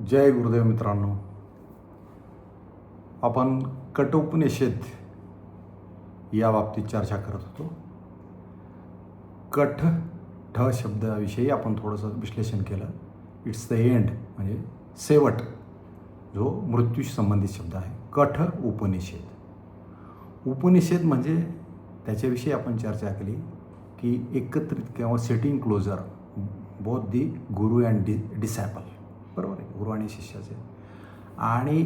जय गुरुदेव मित्रांनो. आपण कठोपनिषद या बाबतीत चर्चा करत होतो. कठ ठ शब्दाविषयी आपण थोडंसं विश्लेषण केलं. इट्स द एंड म्हणजे शेवट, जो मृत्यूशी संबंधित शब्द आहे. कठ उपनिषद. उपनिषद म्हणजे त्याच्याविषयी आपण चर्चा केली की एकत्रित किंवा setting closure both the Guru and डिसॅपल. बरोबर आहे, गुरु आणि शिष्याचे. आणि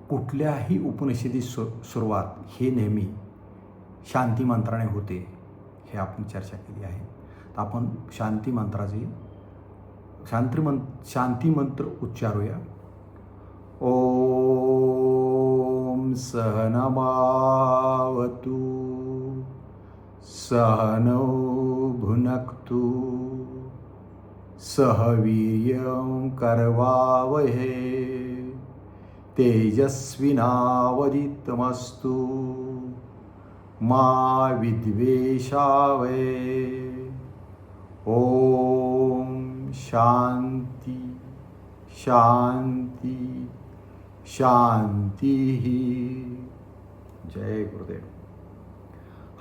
कुठल्याही उपनिषदी सुरुवात हे नेहमी शांती मंत्राने होते, हे आपण चर्चा केली आहे. तर आपण शांती मंत्र उच्चारूया. ओम सहनमावतु सहनौ भुनक्तु सह वीर्यं करवावहे तेजस्विनावदितमस्तु मा विद्वेषावहे. ओम शांती शांती शांती. जय गुरुदेव.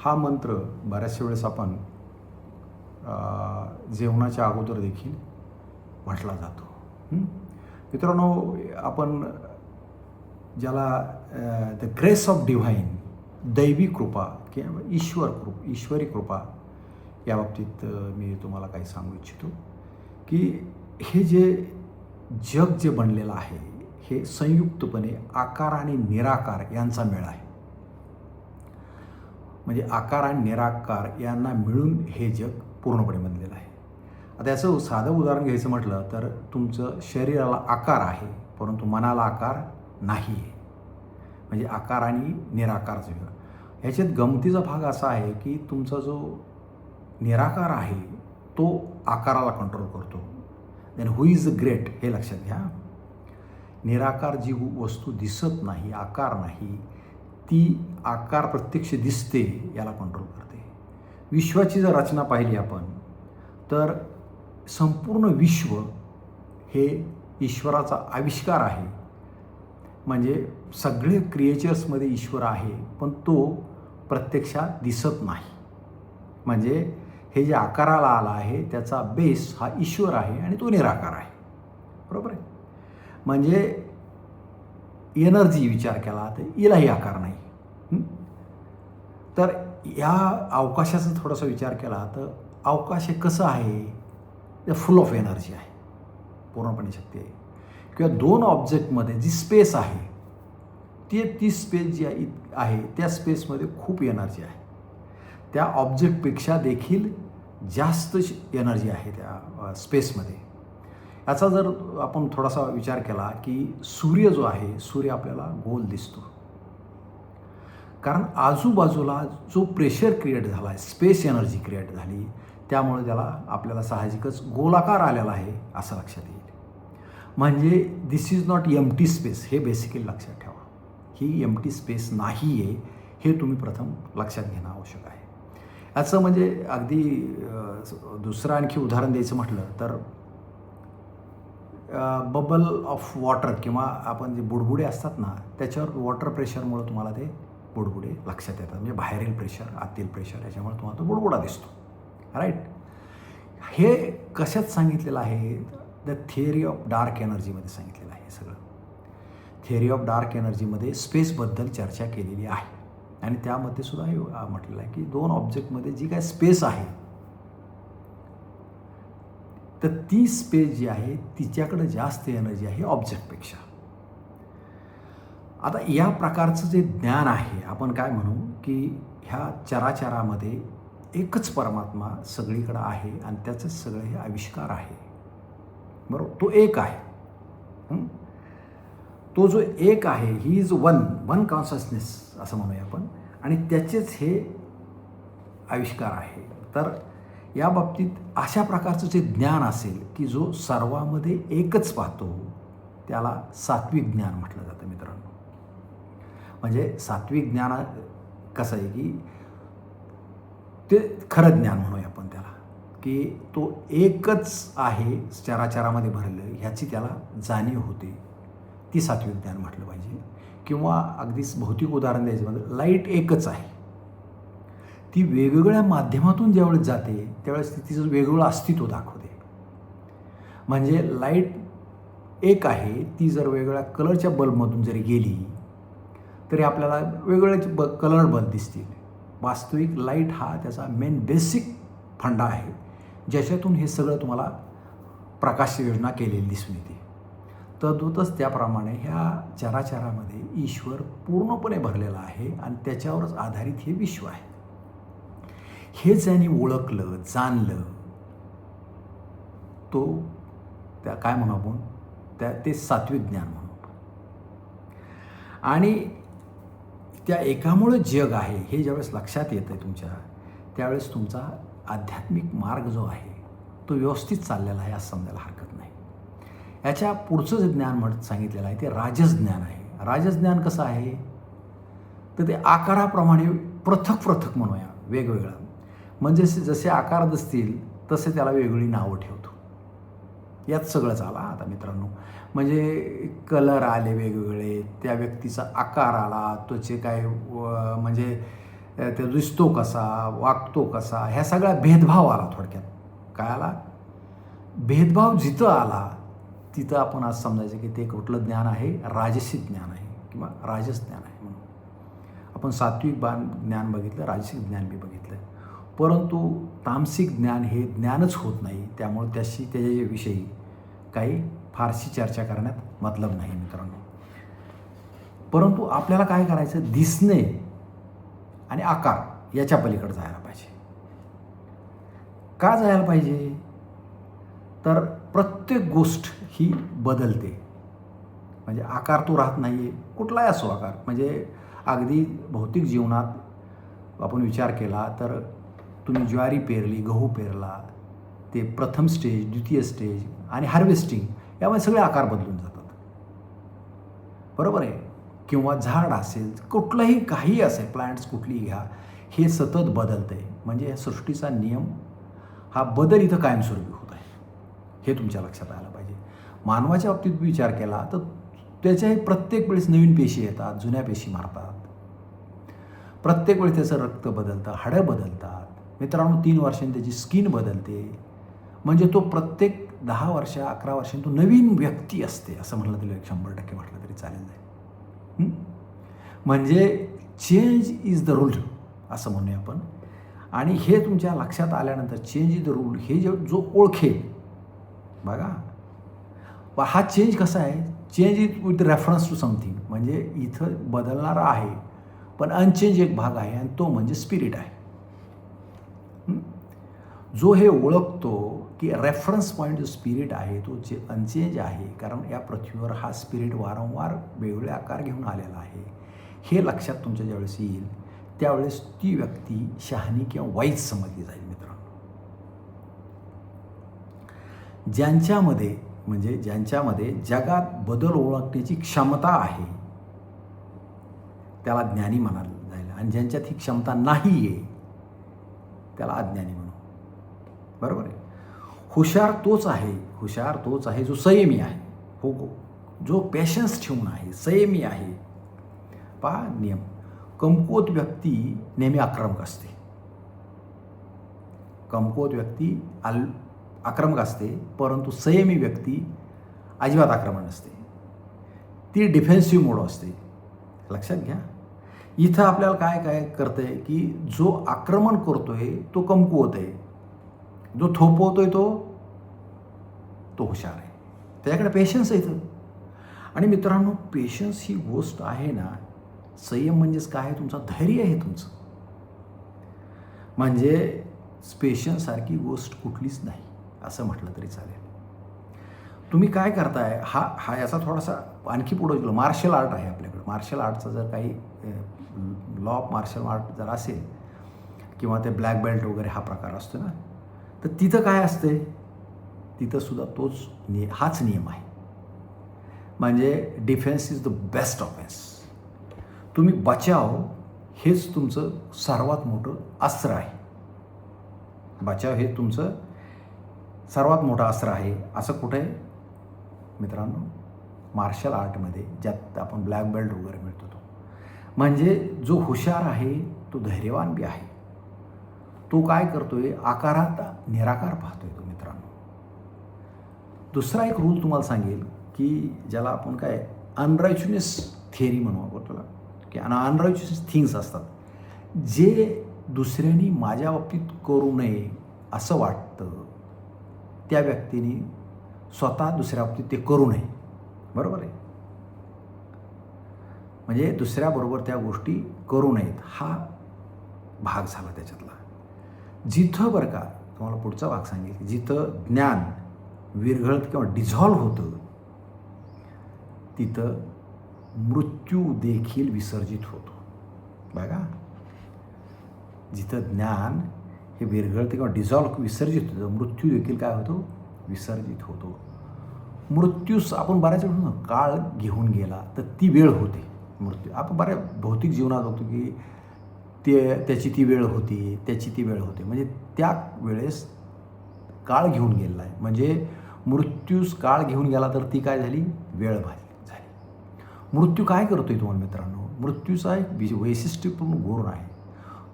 हा मंत्र बऱ्याचशा वेळेस आपण जेवणाच्या अगोदर देखील म्हटला जातो. मित्रांनो, आपण ज्याला द ग्रेस ऑफ डिव्हाइन, दैवी कृपा किंवा ईश्वरी कृपा या बाबतीत मी तुम्हाला काही सांगू इच्छितो की हे जे जग जे बनलेलं आहे हे संयुक्तपणे आकार आणि निराकार यांचा मेळ आहे. म्हणजे आकार आणि निराकार यांना मिळून हे जग पूर्णपणे बनलेलं आहे. आता याचं साधं उदाहरण घ्यायचं म्हटलं तर तुमचं शरीराला आकार आहे परंतु मनाला आकार नाही आहे. म्हणजे आकार आणि निराकारचं वेगळं. ह्याच्यात गमतीचा भाग असा आहे की तुमचा जो निराकार आहे तो आकाराला कंट्रोल करतो. Then who is the great हे लक्षात घ्या. निराकार जी वस्तू दिसत नाही, आकार नाही, ती आकार प्रत्यक्ष दिसते याला कंट्रोल करते. विश्वाची जर रचना पाहिली आपण तर संपूर्ण विश्व हे ईश्वराचा आविष्कार आहे. म्हणजे सगळे क्रिएचर्समध्ये ईश्वर आहे पण तो प्रत्यक्षात दिसत नाही. म्हणजे हे जे आकाराला आला आहे त्याचा बेस हा ईश्वर आहे आणि तो निराकार आहे. बरोबर आहे. म्हणजे एनर्जी विचार केला तर यालाही आकार नाही. तर या अवकाशाचा थोडासा विचार केला तर अवकाश हे कसं आहे, ते फुल ऑफ एनर्जी आहे, पूर्णपणे शक्ती आहे. किंवा दोन ऑब्जेक्टमध्ये जी स्पेस आहे ती स्पेस जी आहे त्या स्पेसमध्ये खूप एनर्जी आहे. त्या ऑब्जेक्टपेक्षा देखील जास्त एनर्जी आहे त्या स्पेसमध्ये. याचा जर आपण थोडासा विचार केला की सूर्य जो आहे, सूर्य आपल्याला गोल दिसतो कारण आजूबाजूला जो प्रेशर क्रिएट झाला आहे, स्पेस एनर्जी क्रिएट झाली, त्यामुळे त्याला आपल्याला साहजिकच गोलाकार आलेला आहे असं लक्षात येईल. म्हणजे दिस इज नॉट एम्प्टी स्पेस, हे बेसिकली लक्षात ठेवा. ही एम्प्टी स्पेस नाही आहे हे तुम्ही प्रथम लक्षात घेणं आवश्यक आहे. याचं म्हणजे अगदी दुसरं आणखी उदाहरण द्यायचं म्हटलं तर बबल ऑफ वॉटर किंवा आपण जे बुडबुडे असतात ना त्याच्यावर वॉटर प्रेशरमुळे तुम्हाला ते बुडबुडे लक्षात येतात. म्हणजे बाहेरील प्रेशर, आतील प्रेशर याच्यामुळे तुम्हाला तो बुडबुडा दिसतो. राईट. हे कशात सांगितलेलं आहे? द थिअरी ऑफ डार्क एनर्जीमध्ये सांगितलेलं आहे. सगळं थिअरी ऑफ डार्क एनर्जीमध्ये स्पेसबद्दल चर्चा केलेली आहे आणि त्यामध्ये सुद्धा हे म्हटलेलं आहे की दोन ऑब्जेक्टमध्ये जी काय स्पेस आहे तर ती स्पेस जी आहे तिच्याकडे जास्त एनर्जी आहे ऑब्जेक्टपेक्षा. आता या प्रकारचं जे ज्ञान आहे, आपण काय म्हणू की ह्या चराचरामध्ये एकच परमात्मा सगळीकडं आहे आणि त्याचं सगळं हे आविष्कार आहे. बरोबर. तो एक आहे. तो जो एक आहे ही इज वन कॉन्शियसनेस असं म्हणूया आपण, आणि त्याचेच हे आविष्कार आहे. तर या बाबतीत अशा प्रकारचं जे ज्ञान असेल की जो सर्वामध्ये एकच पाहतो त्याला सात्विक ज्ञान म्हटलं जातं मित्रांनो. म्हणजे सात्विक ज्ञान कसं आहे की ते खरं ज्ञान म्हणूया आपण त्याला. की तो एकच आहे चराचरामध्ये भरलं ह्याची त्याला जाणीव होते. ती सात्विक ज्ञान म्हटलं पाहिजे. किंवा अगदीच भौतिक उदाहरण द्यायचं म्हणजे लाईट एकच आहे, ती वेगवेगळ्या माध्यमातून ज्यावेळेस जाते त्यावेळेस ती तिचं वेगवेगळं अस्तित्व दाखवते. म्हणजे लाईट एक आहे, ती जर वेगवेगळ्या कलरच्या बल्बमधून जरी गेली तरी आपल्याला वेगवेगळे कलर बल्ब दिसतील. वास्तविक लाईट हा त्याचा मेन बेसिक फंडा आहे, ज्याच्यातून हे सगळं तुम्हाला प्रकाश योजना केलेली दिसून येते. तद्वतच त्याप्रमाणे ह्या चराचरामध्ये ईश्वर पूर्णपणे भरलेला आहे आणि त्याच्यावरच आधारित हे विश्व आहे. हे ज्यांनी ओळखलं, जाणलं, तो त्या काय म्हणू आपण ते सात्विक ज्ञान म्हणू. आणि त्या एकामुळे जग आहे हे ज्यावेळेस लक्षात येतं आहे तुमच्या, त्यावेळेस तुमचा आध्यात्मिक मार्ग जो आहे तो व्यवस्थित चाललेला आहे असं समजायला हरकत नाही. याच्या पुढचं जे ज्ञान म्हणत सांगितलेलं आहे ते राजस ज्ञान आहे. राजस ज्ञान कसं आहे तर ते आकाराप्रमाणे पृथक पृथक म्हणूया, वेगवेगळा. म्हणजे जसे आकार दिसतील तसे त्याला वेगवेगळी नावं ठेवतो. यात सगळंच आला आता मित्रांनो. म्हणजे कलर आले वेगवेगळे, त्या व्यक्तीचा आकार आला, त्याचे काय म्हणजे ते दिसतो कसा, वागतो कसा, ह्या सगळा भेदभाव आला. थोडक्यात काय आला, भेदभाव जिथं आला तिथं आपण आज समजायचं की ते कुठलं ज्ञान आहे, राजसिक ज्ञान आहे किंवा राजस ज्ञान आहे. म्हणून आपण सात्विक ज्ञान बघितलं, राजसिक ज्ञान बी बघितलं. परंतु तामसिक ज्ञान हे ज्ञानच होत नाही, त्यामुळे त्याच्याविषयी काही फारशी चर्चा करण्यात मतलब नाही मित्रांनो. परंतु आपल्याला काय करायचं, दिसणे आणि आकार याच्या पलीकडे जायला पाहिजे. का जायला पाहिजे तर प्रत्येक गोष्ट ही बदलते. म्हणजे आकार तो राहत नाही आहे, कुठलाही असो आकार. म्हणजे अगदी भौतिक जीवनात आपण विचार केला तर तुम्ही ज्वारी पेरली, गहू पेरला, ते प्रथम स्टेज, द्वितीय स्टेज आणि हार्वेस्टिंग यामध्ये सगळे आकार बदलून जातात. बरोबर आहे. किंवा झाड असेल, कुठलंही काही असेल, प्लांट्स कुठलीही घ्या, हे सतत बदलतं आहे. म्हणजे या सृष्टीचा नियम हा बदल इथं कायमस्वरूपी होत आहे, हे तुमच्या लक्षात आलं पाहिजे. मानवाच्या बाबतीत विचार केला तर त्याच्याही प्रत्येक वेळेस नवीन पेशी येतात, जुन्या पेशी मारतात. प्रत्येक वेळेस त्याचं रक्त बदलतं, हाडं बदलतात. मित्रांनो 3 वर्षांनी त्याची स्किन बदलते. म्हणजे तो प्रत्येक 10 वर्ष 11 वर्षांनी तो नवीन व्यक्ती असते, असं म्हटलं तरी 100% म्हटलं तरी चालेल जाईल. म्हणजे चेंज इज द रूल असं म्हणूया आपण. आणि हे तुमच्या लक्षात आल्यानंतर चेंज इज द रूल हे जो ओळखेल बघा, हा चेंज कसा आहे, change is with reference to something. म्हणजे इथं बदलणारा आहे पण अनचेंज एक भाग आहे आणि तो म्हणजे स्पिरिट आहे. जो हे ओळखतो की रेफरन्स पॉईंट जो स्पिरिट आहे तो जे अनचेंज आहे, कारण या पृथ्वीवर हा स्पिरिट वारंवार वेगवेगळे आकार घेऊन आलेला आहे, हे लक्षात तुमच्या ज्यावेळेस येईल त्यावेळेस ती व्यक्ती शहाणी किंवा वाईज समजली जाईल मित्रांनो. ज्यांच्यामध्ये जगात बदल ओळखण्याची क्षमता आहे त्याला ज्ञानी म्हणायला जाईल, आणि ज्यांच्यात ही क्षमता नाही आहे त्याला अज्ञानी म्हणू. बरोबर आहे. हुशार तोच आहे जो संयमी आहे, हो, जो पेशन्स ठेवून आहे, संयमी आहे. पहा नियम, कमकुवत व्यक्ती नेहमी आक्रमक असते. कमकुवत व्यक्ती आक्रमक असते, परंतु संयमी व्यक्ती अजिबात आक्रमक नसते. ती डिफेन्सिव्ह मोड असते. लक्षात घ्या. इथं आपल्याला काय करतंय की जो आक्रमण करतोय तो कमकुवत आहे, जो थोपवतोय तो हुशार आहे, त्याच्याकडे पेशन्स आहे इथं. आणि मित्रांनो पेशन्स ही गोष्ट आहे ना, संयम म्हणजेच काय आहे, तुमचा धैर्य आहे तुमचं. म्हणजे पेशन्ससारखी गोष्ट कुठलीच नाही असं म्हटलं तरी चालेल. तुम्ही काय करताय, हा याचा थोडासा आणखी पुढे गेलो. मार्शल आर्ट आहे आपल्याकडे. मार्शल आर्टचा जर काही लॉ ऑफ मार्शल आर्ट जर असेल किंवा ते ब्लॅक बेल्ट वगैरे हा प्रकार असतो ना, तर तिथं काय असते, तिथं सुद्धा हाच नियम आहे. म्हणजे defence is the best offence. तुम्ही बचाव हेच तुमचं सर्वात मोठं अस्त्र आहे. बचाव हे तुमचं सर्वात मोठं अस्त्र आहे असं कुठे आहे मित्रांनो? मार्शल आर्टमध्ये, ज्यात आपण ब्लॅक बेल्ट वगैरे मिळतो तो. म्हणजे जो हुशार आहे तो धैर्यवान बी आहे. तो काय करतोय? आकारात निराकार पाहतोय तो मित्रांनो. दुसरा एक रूल तुम्हाला सांगेल की ज्याला आपण काय अनरायच्युअस थिअरी म्हणू आपण त्याला, की अनरायच्युअस थिंग्स असतात, जे दुसऱ्यांनी माझ्या बाबतीत करू नये असं वाटतं, त्या व्यक्तीने स्वतः दुसऱ्या बाबतीत ते करू नये. बरोबर आहे? म्हणजे दुसऱ्याबरोबर त्या गोष्टी करू नयेत हा भाग झाला त्याच्यातला. जिथं बरं का तुम्हाला पुढचा भाग सांगेल की जिथं ज्ञान विरघळत किंवा डिझॉल्व्ह होतं तिथं मृत्यू देखील विसर्जित होतो. बघा, जिथं ज्ञान हे विरघळतं किंवा डिझॉल्व्ह विसर्जित होतं, मृत्यू देखील काय होतो? विसर्जित होतो. मृत्यूस आपण बऱ्याच वेळा काळ घेऊन गेला तर ती वेळ होते. मृत्यू आपण बऱ्या भौतिक जीवनात बघतो की त्याची ती वेळ होती, त्याची ती वेळ होते. म्हणजे त्या वेळेस काळ घेऊन गेलेला आहे. म्हणजे मृत्यूस काळ घेऊन गेला तर ती काय झाली? वेळ झाली. मृत्यू काय करतोय तुम्हाला मित्रांनो? मृत्यूचा एक वैशिष्ट्यपूर्ण गुण आहे,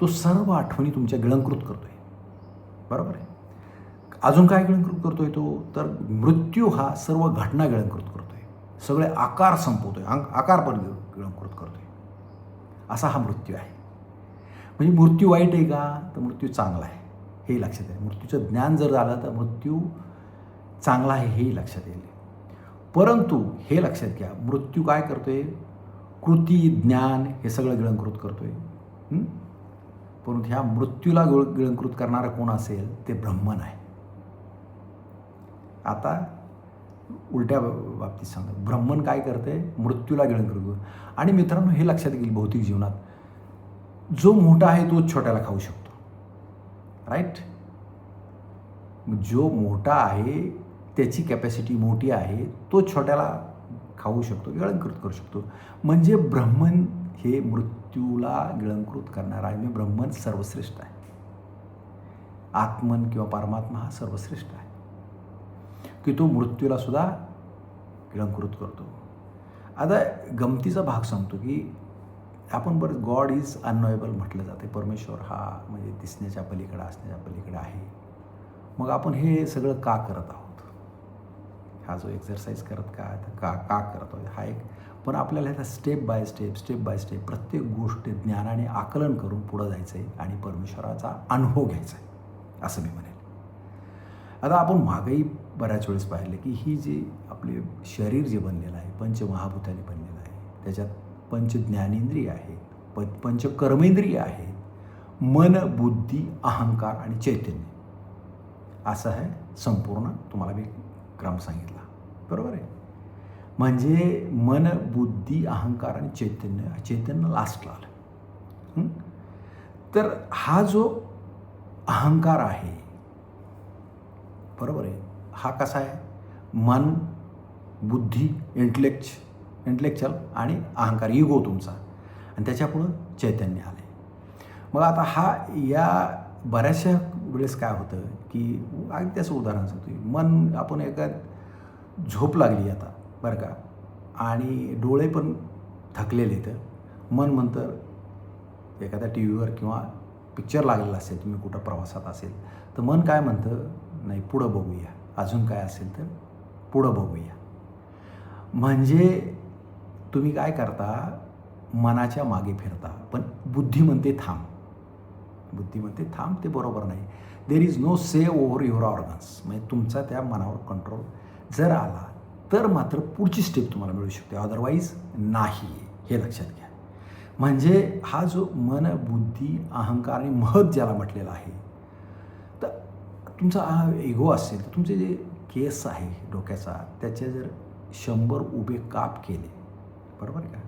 तो सर्व आठवणी तुमच्या गिळंकृत करतोय. बरोबर आहे? अजून काय गिळंकृत करतोय तो? तर मृत्यू हा सर्व घटना गिळंकृत करतोय, सगळे आकार संपवतोय, आकार पण गिळंकृत करतोय. असा हा मृत्यू आहे. म्हणजे मृत्यू वाईट आहे का? तर मृत्यू चांगला आहे हे लक्षात येईल. मृत्यूचं ज्ञान जर झालं तर मृत्यू चांगला आहे हेही लक्षात येईल. परंतु हे लक्षात घ्या, मृत्यू काय करतोय? कृती, ज्ञान हे सगळं गिळंकृत करतोय. परंतु ह्या मृत्यूला गिळंकृत करणारा कोण असेल? ते ब्रह्मन आहे. आता उलट्या बाबतीत सांगतो, ब्रह्मन काय करते? मृत्यूला गिळंकृत. आणि मित्रांनो हे लक्षात येईल, भौतिक जीवनात जो मोठा आहे तोच छोट्याला खाऊ शकतो. राईट? जो मोठा आहे त्याची कॅपॅसिटी मोठी आहे, तो छोट्याला खाऊ शकतो, गिळंकृत करू शकतो. म्हणजे ब्रह्मन हे मृत्यूला गिळंकृत करणारा आहे. म्हणजे ब्रह्मन सर्वश्रेष्ठ आहे. आत्मन किंवा परमात्मा हा सर्वश्रेष्ठ आहे की तो मृत्यूला सुद्धा गिळंकृत करतो. आता गमतीचा भाग सांगतो की आपण बरं गॉड इज अननोएबल म्हटलं जाते. परमेश्वर हा म्हणजे दिसण्याच्या पलीकडे, असण्याच्या पलीकडे आहे. मग आपण हे सगळं का करत आहोत? हा जो एक्सरसाइज करत का करत आहोत हा एक. पण आपल्याला ह्याचा स्टेप बाय स्टेप प्रत्येक गोष्ट ज्ञानाने आकलन करून पुढं जायचं आहे आणि परमेश्वराचा अनुभव घ्यायचा आहे असं मी म्हणेन. आता आपण मागेही बऱ्याच वेळेस पाहिले की ही जी आपले शरीर जे बनलेलं आहे पंचमहाभूताने बनलेलं आहे, त्याच्यात पंच ज्ञानेंद्रिय आहेत, पंच कर्मेंद्रिय आहेत, मन, बुद्धी, अहंकार आणि चैतन्य, असं आहे संपूर्ण. तुम्हाला मी क्रम सांगितला. बरोबर आहे? म्हणजे मन, बुद्धी, अहंकार आणि चैतन्य लास्टला आलं. तर हा जो अहंकार आहे, बरोबर आहे, हा कसा आहे? मन, बुद्धी, इंटेलेक्च्युअल आणि अहंकार, इगो तुमचा, आणि त्याच्यापुढं चैतन्य आले. मग आता हा या बऱ्याचशा वेळेस काय होतं की अगदी त्याचं उदाहरण सांगतो. मन, आपण एका झोप लागली आता बरं का, आणि डोळे पण थकलेले, तर मन म्हणतं, एखाद्या टी व्हीवर किंवा पिक्चर लागलेला असेल, तुम्ही कुठं प्रवासात असेल तर मन काय म्हणतं? नाही, पुढं बघूया, अजून काय असेल तर पुढं बघूया. म्हणजे तुम्ही काय करता? मनाच्या मागे फिरता. पण बुद्धी म्हणते थांब. ते बरोबर नाही. There is no say over your organs. म्हणजे तुमचा त्या मनावर कंट्रोल जर आला तर मात्र पुढची स्टेप तुम्हाला मिळू शकते, अदरवाईज नाही. हे लक्षात घ्या. म्हणजे हा जो मन, बुद्धी, अहंकार आणि महत ज्याला म्हटलेला आहे, तर तुमचा हा इगो असेल तर तुमचे जे केस आहे डोक्याचा, त्याचे जर 100 उभे काप केले, बरोबर का,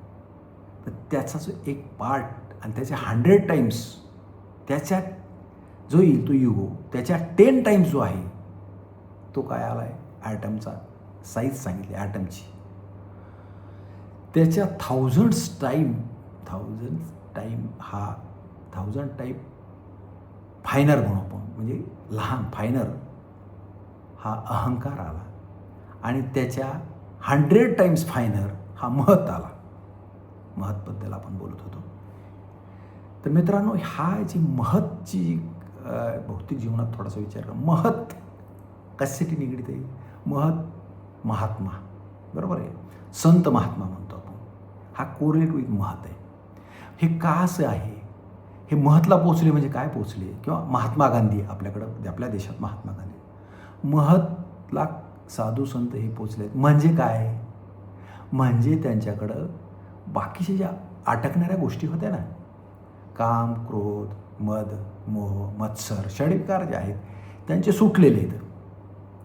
तर त्याचा जो एक पार्ट आणि त्याचे 100 टाइम्स त्याच्यात जो येईल तो इगो, त्याच्या 10 टाइम्स जो आहे तो काय आला आहे? ॲटमचा साईज सांगितली ॲटमची. त्याच्या 1000 टाईम हा 1000 टाईम फायनर म्हणू आपण, म्हणजे लहान फायनर हा अहंकार आला आणि त्याच्या 100 टाइम्स फायनर हा महत आला. महतबद्दल आपण बोलत होतो. तर मित्रांनो, हा जी महतची भौतिक जीवनात थोडासा विचार करा. महत कशासाठी निगडीत आहे? महत महात्मा, बरोबर आहे. संत महात्मा म्हणतो आपण. हा कोरिलेट विथ महत आहे. हे का असं आहे? हे महतला पोचले म्हणजे काय पोचले? किंवा महात्मा गांधी, आपल्याकडं आपल्या देशात महात्मा गांधी, महतला साधू संत हे पोचलेत म्हणजे काय? म्हणजे त्यांच्याकडं बाकीच्या ज्या अटकणाऱ्या गोष्टी होत्या ना, काम, क्रोध, मद, मोह, मत्सर, षडविकार जे आहेत त्यांचे सुटलेले आहेत.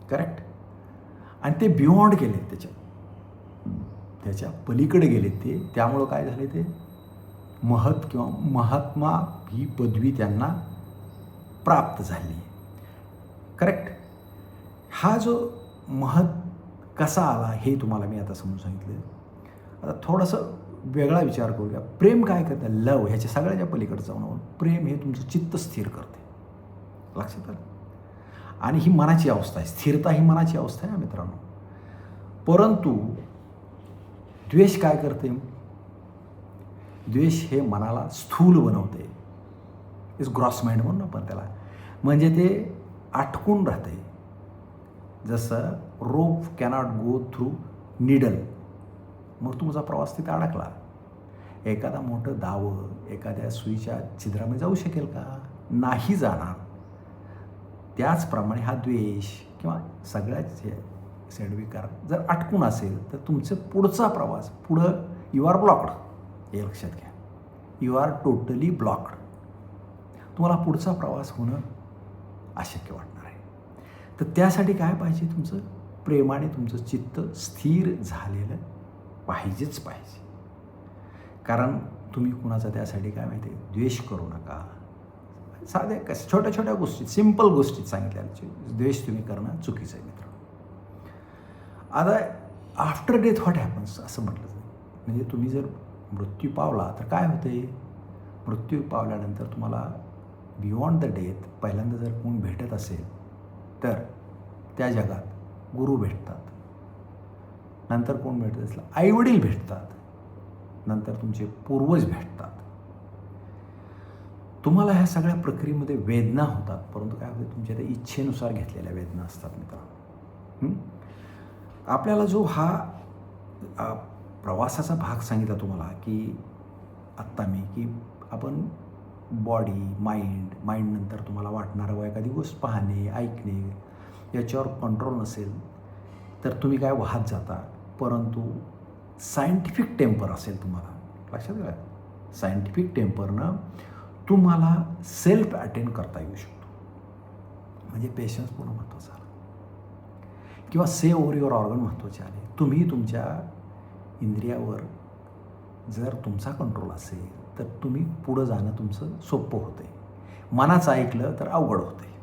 करेक्ट? आणि ते बियॉन्ड गेलेत, त्याच्या पलीकडे गेलेत ते. त्यामुळं काय झाले? ते महत किंवा महात्मा ही पदवी त्यांना प्राप्त झाली. करेक्ट? हा जो महत कसा आला हे तुम्हाला मी आता समजून सांगितलं. आता थोडंसं वेगळा विचार करूया. प्रेम काय करतं? लव ह्याच्या सगळ्याच्या पलीकडे जाऊन प्रेम हे तुमचं चित्त स्थिर करते. लक्षात आलं? आणि ही मनाची अवस्था आहे. स्थिरता ही मनाची अवस्था आहे मित्रांनो. परंतु द्वेष काय करते? द्वेष हे मनाला स्थूल बनवते. इज ग्रॉस माइंड म्हणून आपण त्याला. म्हणजे ते आटकून राहते. जसं रोप कॅनॉट गो थ्रू निडल. मग तुमचा प्रवास तिथे अडकला. एखादा मोठं दावं एखाद्या सुईच्या छिद्रामध्ये जाऊ शकेल का? नाही जाणार. त्याचप्रमाणे हा द्वेष किंवा सगळ्याच षडविकार जर अटकून असेल तर तुमचं पुढचा प्रवास पुढं यू आर ब्लॉक्ड. हे लक्षात घ्या. You are totally blocked. तुम्हाला पुढचा प्रवास होणं अशक्य वाटणार आहे. तर त्यासाठी काय पाहिजे? तुमचं प्रेमाने तुमचं चित्त स्थिर झालेलं पाहिजेच पाहिजे. कारण तुम्ही कुणाचा त्यासाठी काय माहिती आहे? द्वेष करू नका. साध्या कसं छोट्या छोट्या गोष्टी, सिम्पल गोष्टीत सांगितल्या द्वेष तुम्ही करणं चुकीचं आहे मित्र. आता आफ्टर डेथ व्हॉट हॅपन्स असं म्हटलं जातं. म्हणजे तुम्ही जर मृत्यू पावला तर काय होते? मृत्यू पावल्यानंतर तुम्हाला बियॉन्ड द डेथ पहिल्यांदा जर कोण भेटत असेल तर त्या जगात गुरु भेटतात. नंतर कोण भेटत असेल? आईवडील भेटतात. नंतर तुमचे पूर्वज भेटतात. तुम्हाला ह्या सगळ्या प्रक्रियेमध्ये वेदना होतात. परंतु काय होते? तुमच्या त्या इच्छेनुसार घेतलेल्या वेदना असतात मित्रांनो. आपल्याला जो हा प्रवासाचा भाग सांगितला तुम्हाला की आत्ता मी की आपण बॉडी, माइंड नंतर तुम्हाला वाटणारं व एखादी गोष्ट पाहणे, ऐकणे याच्यावर कंट्रोल नसेल तर तुम्ही काय वाहत जाता. परंतु सायंटिफिक टेम्पर असेल तुम्हाला, लक्षात घ्या, सायंटिफिक टेम्परनं तुम्हाला सेल्फ अटेंड करता येऊ शकतो. म्हणजे पेशन्स पूर्ण महत्त्वाचा आला किंवा सेव्ह ओव्हर युअर ऑर्गन महत्त्वाचे आले. तुम्ही तुमच्या इंद्रियावर जर तुमचा कंट्रोल असेल तर तुम्ही पुढं जाणं तुमचं सोपं होतं आहे. मनाचं ऐकलं तर अवघड होतं आहे.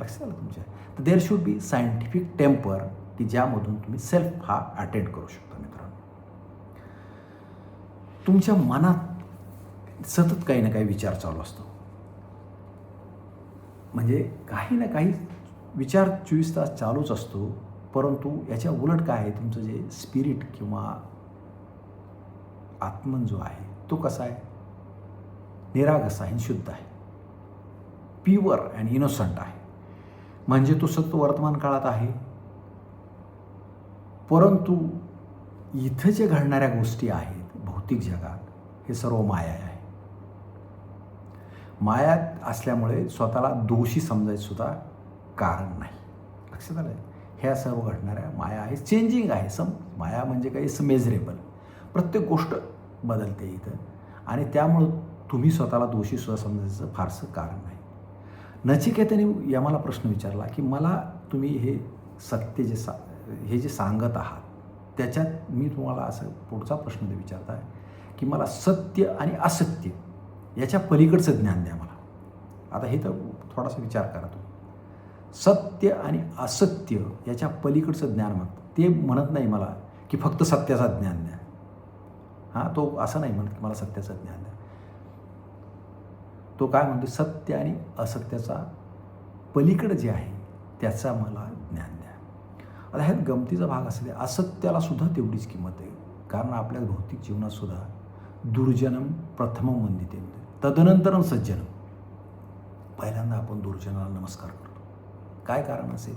लक्षात आलं तुमच्या? तर there should be scientific temper की ज्यामधून तुम्ही सेल्फ हा अटेंड करू शकता मित्रांनो. तुमच्या मनात सतत काही ना काही विचार चालू असतो. म्हणजे काही ना काही विचार 24 तास चालूच असतो. परंतु याच्या उलट काय आहे? तुमचं जे स्पिरिट किंवा आत्मन जो आहे तो कसा आहे? निरागस आहे, शुद्ध आहे, प्युअर अँड इनोसंट आहे. म्हणजे तो सतत वर्तमान काळात आहे. परंतु इथं जे घडणाऱ्या गोष्टी आहेत भौतिक जगात हे सर्व माया आहे. मायात असल्यामुळे स्वतःला दोषी समजायचं सुद्धा कारण नाही. लक्षात आलं? ह्या सर्व घडणाऱ्या माया आहे. चेंजिंग आहे. माया म्हणजे काही मेजरेबल. प्रत्येक गोष्ट बदलते इथं आणि त्यामुळं तुम्ही स्वतःला दोषी सुद्धा समजायचं फारसं कारण नाही. नचिकेताने यामाला प्रश्न विचारला की मला तुम्ही हे सत्य हे जे सांगत आहात त्याच्यात मी तुम्हाला असं पुढचा प्रश्न विचारताय की मला सत्य आणि असत्य याच्या पलीकडचं ज्ञान द्या मला. आता हे तर थोडासा विचार करा तुम्ही. सत्य आणि असत्य याच्या पलीकडचं ज्ञान मागतं. ते म्हणत नाही मला की फक्त सत्याचं ज्ञान द्या. हां, तो असं नाही म्हणत की मला सत्याचं ज्ञान द्या. तो काय म्हणतो? सत्य आणि असत्याचा पलीकडं जे आहे त्याचा मला ज्ञान द्या. आता ह्यात गमतीचा भाग असले असत्याला सुद्धा तेवढीच किंमत आहे. कारण आपल्या भौतिक जीवनात सुद्धा दुर्जनम प्रथमं वंदिते, तदनंतरम सज्जनम. पहिल्यांदा आपण दुर्जनाला नमस्कार करतो. काय कारण असेल?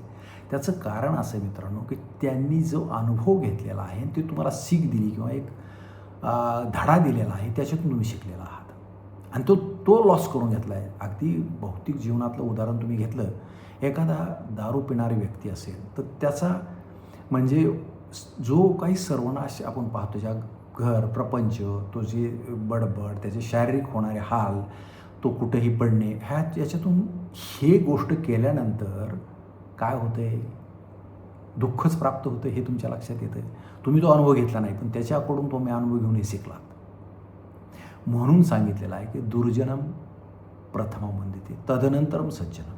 त्याचं कारण असं आहे मित्रांनो, की त्यांनी जो अनुभव घेतलेला आहे ते तुम्हाला सीख दिली किंवा एक धडा दिलेला आहे, त्याच्यातून तुम्ही शिकलेला आहात आणि तो लॉस करून घेतला आहे. अगदी भौतिक जीवनातलं उदाहरण तुम्ही घेतलं, एखादा दारू पिणारी व्यक्ती असेल तर त्याचा म्हणजे जो काही सर्वनाश आपण पाहतो, ज्या घर प्रपंच, तो जे बडबड, त्याचे शारीरिक होणारे हाल, तो कुठेही पडणे, याच्यातून हे गोष्ट केल्यानंतर काय होतं आहे, दुःखच प्राप्त होतं हे तुमच्या लक्षात येतं. तुम्ही तो अनुभव घेतला नाही, पण त्याच्याकडून तुम्ही अनुभव घेऊन हे शिकलात. म्हणून सांगितलेलं आहे की दुर्जनम प्रथमं वंदिते तदनंतरम सज्जनम.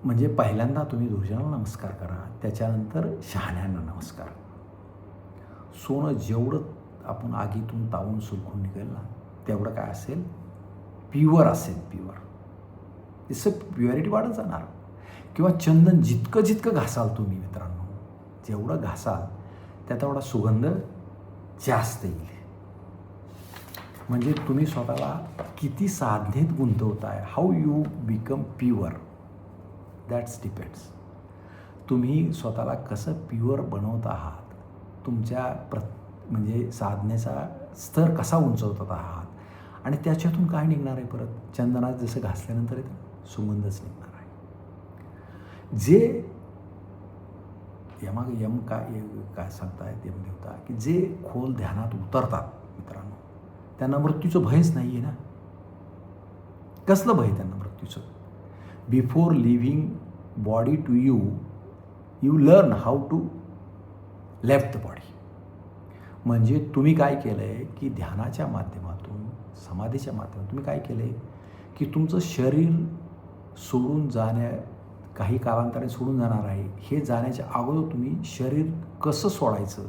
म्हणजे पहिल्यांदा तुम्ही दुर्जनाला नमस्कार करा, त्याच्यानंतर शहाण्यांना नमस्कार. सोनं जेवढं आपण आगीतून तावून सुलखून निघेल ना, तेवढं काय असेल, प्युअर असेल. प्युअर जसं प्युअरिटी वाढत जाणार. किंवा चंदन जितकं घासाल तुम्ही मित्रांनो, जेवढं घासाल त्या तेवढा सुगंध जास्त येईल. म्हणजे तुम्ही स्वतःला किती साधनेत गुंतवताय, how you become pure, that's depends. तुम्ही स्वतःला कसं प्युअर बनवत आहात, तुमच्या म्हणजे साधनेचा स्तर कसा उंचवत आहात, आणि त्याच्यातून काय निघणार आहे, परत चंदनात जसं घासल्यानंतर येतं सुगंधच निघणार आहे. जे यमाग यम काय सांगतायत यमदेवता, की जे खोल ध्यानात उतरतात मित्रांनो, त्यांना मृत्यूचं भयच नाही आहे ना. कसलं भय त्यांना मृत्यूचं? Before living body to you, you learn how to left the body. म्हणजे तुम्ही काय केलं आहे की ध्यानाच्या माध्यमातून, समाधीच्या माध्यमातून तुम्ही काय केलं आहे की तुमचं शरीर सोडून काही कालांतराने सोडून जाणार आहे, हे जाण्याच्या अगोदर तुम्ही शरीर कसं सोडायचं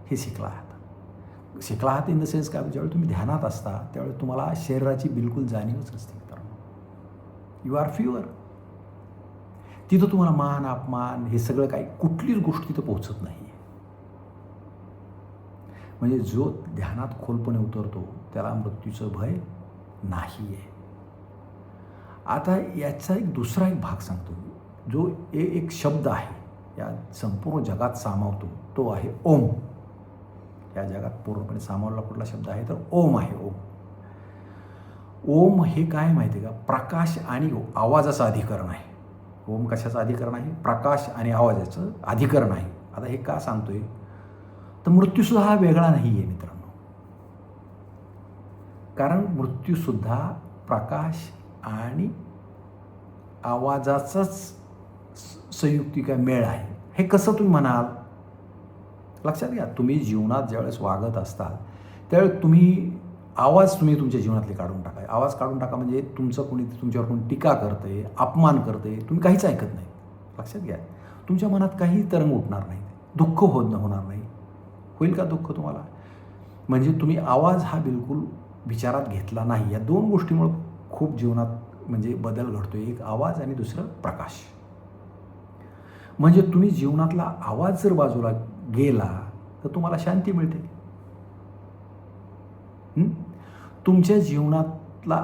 हे शिकला आहात. इन द सेन्स काय, ज्यावेळी तुम्ही ध्यानात असता त्यावेळी तुम्हाला शरीराची बिलकुल जाणीवच असते मित्रांनो. You are pure. तिथं तुम्हाला मान अपमान हे सगळं काही, कुठलीच गोष्ट तिथं पोहोचत नाही. म्हणजे जो ध्यानात खोलपणे उतरतो त्याला मृत्यूचं भय नाही आहे. आता याचा दुसरा एक भाग सांगतो, जो एक शब्द आहे या संपूर्ण जगात सामावतो, तो आहे ओम. या जगात पूर्णपणे सामावलेला कुठला शब्द आहे तर ओम आहे. ओम हे काय माहिती आहे का? प्रकाश आणि आवाजाचं अधिकरण आहे. ओम कशाचं अधिकरण आहे? प्रकाश आणि आवाजाचं अधिकरण आहे. आता हे का सांगतोय तर मृत्यूसुद्धा हा वेगळा नाही आहे मित्रांनो. कारण मृत्यूसुद्धा प्रकाश आणि आवाजाचाच संयुक्तिक मेळ आहे. हे कसं तुम्ही म्हणाल? लक्षात घ्या, तुम्ही जीवनात ज्यावेळेस वागत असताल त्यावेळेस तुम्ही तुमच्या जीवनातले काढून टाका. आवाज काढून टाका म्हणजे तुमच्यावर कोणी टीका करते, अपमान करते, तुम्ही काहीच ऐकत नाही. लक्षात घ्या, तुमच्या मनात काही तरंग उठणार नाही, दुःख होणार नाही. होईल का दुःख तुम्हाला? म्हणजे तुम्ही आवाज हा बिलकुल विचारात घेतला नाही. या दोन गोष्टीमुळे खूप जीवनात म्हणजे बदल घडतो. एक आवाज आणि दुसरं प्रकाश. म्हणजे तुम्ही जीवनातला आवाज जर बाजूला गेला तर तुम्हाला शांती मिळते. तुमच्या जीवनातला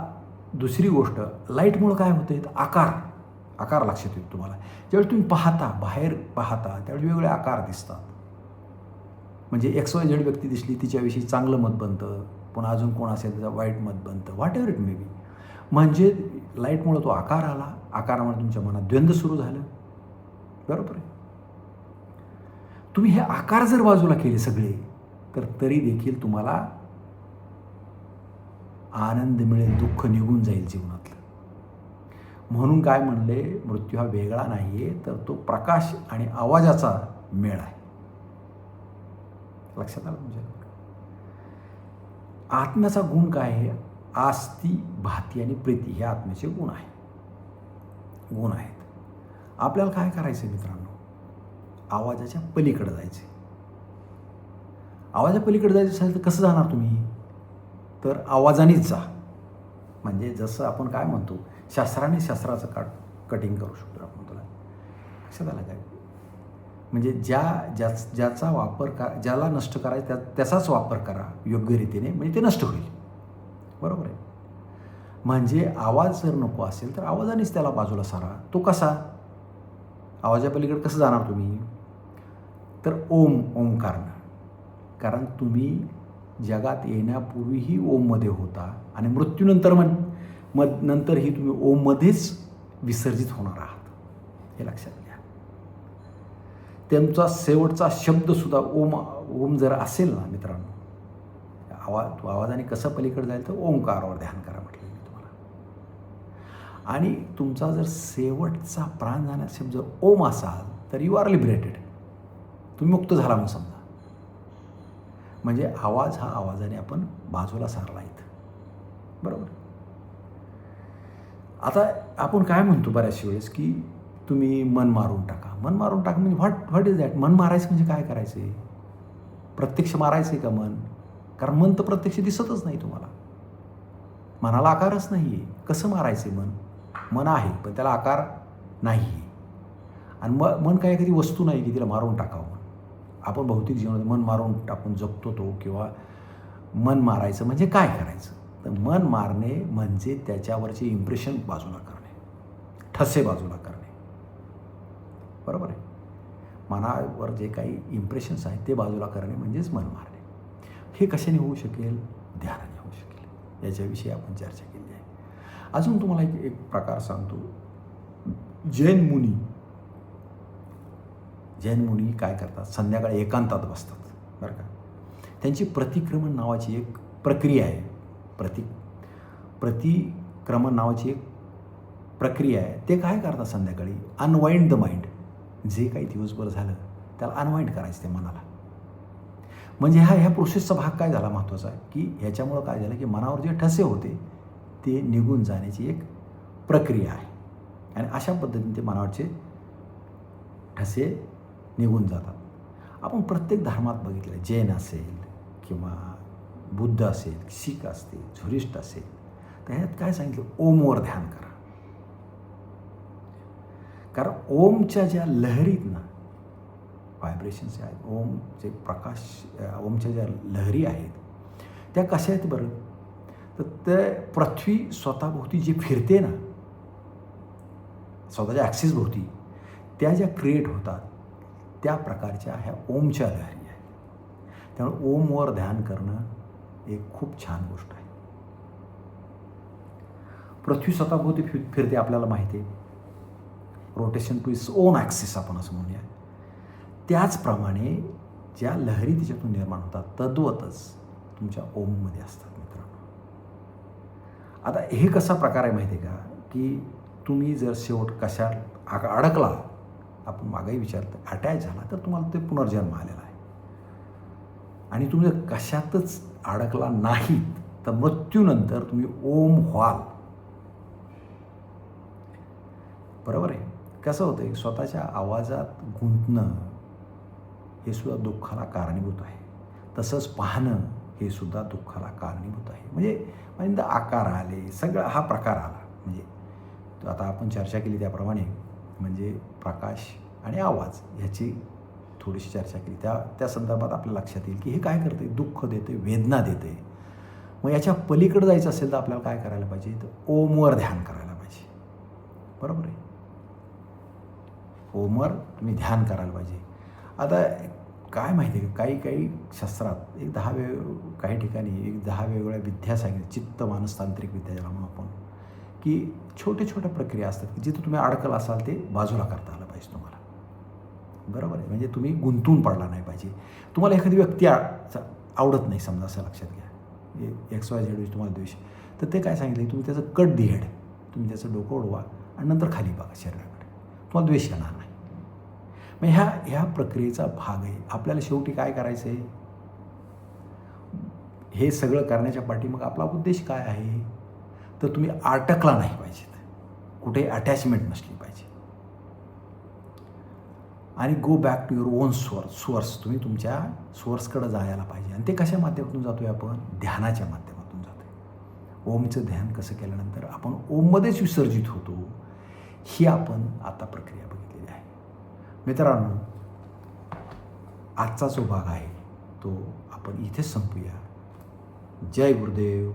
दुसरी गोष्ट, लाईटमुळं काय होते? आकार लक्षात येतो तुम्हाला. ज्यावेळी तुम्ही बाहेर पाहता त्यावेळी वेगवेगळे आकार दिसतात. म्हणजे XYZ व्यक्ती दिसली, तिच्याविषयी चांगलं मत बनतं, पुन्हा अजून कोण असेल त्याचं वाईट मत बनतं, what ever it may be. म्हणजे लाईटमुळं तो आकार आला, आकारामुळे तुमच्या मनात द्वंद्व सुरू झालं. बरोबर आहे. तुम्ही हे आकार जर बाजूला केले सगळे तर तरी देखील तुम्हाला आनंद मिळेल, दुःख निघून जाईल जीवनातलं. म्हणून काय म्हणले, मृत्यू हा वेगळा नाही आहे, तर तो प्रकाश आणि आवाजाचा मेळ आहे. लक्षात आलं तुमच्या? आत्म्याचा गुण काय आहे? आस्ती, भाती आणि प्रीती हे आत्म्याचे गुण आहेत. आपल्याला काय करायचं मित्रांनो? आवाजाच्या पलीकडे जायचे. आवाजाच्या पलीकडे जायचं असेल तर कसं जाणार तुम्ही? तर आवाजानेच जा. म्हणजे जसं आपण काय म्हणतो, शस्त्राने शस्त्राचं कटिंग करू शकतो आपण. तुला लक्षात आलं काय? म्हणजे ज्याचा वापर ज्याला नष्ट करायचा त्याचाच वापर करा योग्य रीतीने, म्हणजे ते नष्ट होईल. बरोबर आहे. म्हणजे आवाज जर नको असेल तर आवाजानेच त्याला बाजूला सारा. तो कसा? आवाजा पलीकडे कसं जाणार तुम्ही? तर ओंकारनं. कारण तुम्ही जगात येण्यापूर्वीही ओममध्ये होता आणि मृत्यूनंतर नंतरही तुम्ही ओममध्येच विसर्जित होणार आहात, हे लक्षात घ्या. त्यांचा शेवटचा शब्दसुद्धा ओम जर असेल ना मित्रांनो, आवाजाने कसं पलीकडे जाईल तर ओंकारावर ध्यान करा म्हटलं मी तुम्हाला. आणि तुमचा जर शेवटचा प्राण जाण्याचा शब्द जर ओम असाल तर यू आर लिबरेटेड, तुम्ही मुक्त झाला म्हणून समजा. म्हणजे आवाज हा आवाजाने आपण बाजूला सारला इथं. बरोबर. आता आपण काय म्हणतो बऱ्याचशा वेळेस की तुम्ही मन मारून टाका. मन मारून टाका म्हणजे व्हॉट इज दॅट? मन मारायचं म्हणजे काय करायचं आहे? प्रत्यक्ष मारायचं आहे का मन? कारण मन तर प्रत्यक्ष दिसतच नाही तुम्हाला, मनाला आकारच नाही आहे. कसं मारायचं आहे? मन आहे पण त्याला आकार नाही आहे. आणि मन काय एखादी वस्तू नाही की तिला मारून टाकावं. आपण भौतिक जीवनात मन मारून टाकून जगतो तो, किंवा मन मारायचं म्हणजे काय करायचं? तर मन मारणे म्हणजे त्याच्यावरचे इम्प्रेशन बाजूला करणे, ठसे बाजूला करणे. बरोबर आहे. मनावर जे काही इम्प्रेशन्स आहेत ते बाजूला करणे म्हणजेच मन मारणे. हे कशाने होऊ शकेल? ध्यानाने होऊ शकेल. याच्याविषयी आपण चर्चा केली आहे. अजून तुम्हाला एक प्रकार सांगतो. जैन मुनी काय करतात? संध्याकाळी एकांतात बसतात बरं का. त्यांची प्रतिक्रमण नावाची एक प्रक्रिया आहे. प्रतिक्रमण नावाची एक प्रक्रिया आहे. ते काय करतात? संध्याकाळी अनवाइंड द माइंड. जे काही दिवसभर झालं त्याला अनवाइंड करायचं ते मनाला. म्हणजे ह्या प्रोसेसचा भाग काय झाला महत्त्वाचा आहे की ह्याच्यामुळं काय झालं की मनावर जे ठसे होते ते निघून जाण्याची एक प्रक्रिया आहे. आणि अशा पद्धतीने ते मनावरचे ठसे निघून जातात. आपण प्रत्येक धर्मात बघितलं, जैन असेल किंवा बुद्ध असेल, शीख असतील, झुरिस्ट असेल, तर ह्यात काय सांगितलं? ओमवर ध्यान करा. कारण ओमच्या ज्या लहरीत ना, व्हायब्रेशन्स आहेत, ओमचे प्रकाश, ओमच्या ज्या लहरी आहेत त्या कशा आहेत बरं? तर ते पृथ्वी स्वतःभोवती जी फिरते ना, स्वतःच्या ॲक्सिस भोवती, त्या ज्या क्रिएट होतात त्या प्रकारच्या ह्या ओमच्या लहरी आहेत. त्यामुळे ओमवर ध्यान करणं एक खूप छान गोष्ट आहे. पृथ्वी स्वतःभोवती फिरते आपल्याला माहिती आहे. Rotation to its own axis आपण असं म्हणूया. त्याचप्रमाणे ज्या लहरी तिच्यातून निर्माण होतात तद्वतच तुमच्या ओममध्ये असतात मित्रांनो. आता हे कसा प्रकार आहे माहिती आहे का? की तुम्ही जर शेवट कशात अडकला, आपण मागेही विचारतो, अटॅच झाला तर तुम्हाला ते पुनर्जन्म आलेला आहे. आणि तुम्ही जर कशातच अडकला नाहीत तर मृत्यूनंतर तुम्ही ओम व्हाल. बरोबर आहे. कसं होतं आहे? स्वतःच्या आवाजात गुंतणं हे सुद्धा दुःखाला कारणीभूत आहे. तसंच पाहणं हे सुद्धा दुःखाला कारणीभूत आहे. म्हणजे आकार आले, सगळा हा प्रकार आला. म्हणजे आता आपण चर्चा केली त्याप्रमाणे, म्हणजे प्रकाश आणि आवाज ह्याची थोडीशी चर्चा केली. त्या संदर्भात आपल्या लक्षात येईल की हे काय करते? दुःख देते, वेदना देते. मग याच्या पलीकडे जायचं असेल तर आपल्याला काय करायला पाहिजे? तर ओमवर ध्यान करायला पाहिजे. बरोबर आहे. ओमवर तुम्ही ध्यान करायला पाहिजे. आता काय माहिती आहे का, काही शास्त्रात काही ठिकाणी 10 वेगवेगळ्या विद्या सांगितल्या, चित्त मानसतांत्रिक विद्या ज्याला म्हणून आपण, की छोट्या प्रक्रिया असतात की जिथं तुम्ही अडकल असाल ते बाजूला करता आलं पाहिजे तुम्हाला. बरोबर आहे. म्हणजे तुम्ही गुंतून पडला नाही पाहिजे. तुम्हाला एखादी व्यक्ती आवडत नाही समजा, असं लक्षात घ्या, XYZ तुम्हाला द्वेष, तर ते काय सांगितलं? तुम्ही त्याचं कट दी हेड, तुम्ही त्याचं डोकं उडवा आणि नंतर खाली बघा शरीराकडे, तुम्हाला द्वेष येणार नाही. मग ह्या प्रक्रियेचा भाग आहे. आपल्याला शेवटी काय करायचं आहे? हे सगळं करण्याच्या पाठीमागे आपला उद्देश काय आहे? तर तुम्ही अटकला नाही पाहिजेत, कुठे अटॅचमेंट नसली पाहिजे. आणि go back to your own source. तुम्ही तुमच्या सोर्सकडे जायला पाहिजे. आणि ते कशा माध्यमातून जातोय? आपण ध्यानाच्या माध्यमातून जातोय. ओमचं ध्यान कसं केल्यानंतर आपण ओममध्येच विसर्जित होतो, ही आपण आता प्रक्रिया बघितलेली आहे. मित्रांनो, आजचा जो भाग आहे तो आपण इथेच संपूया. जय गुरुदेव.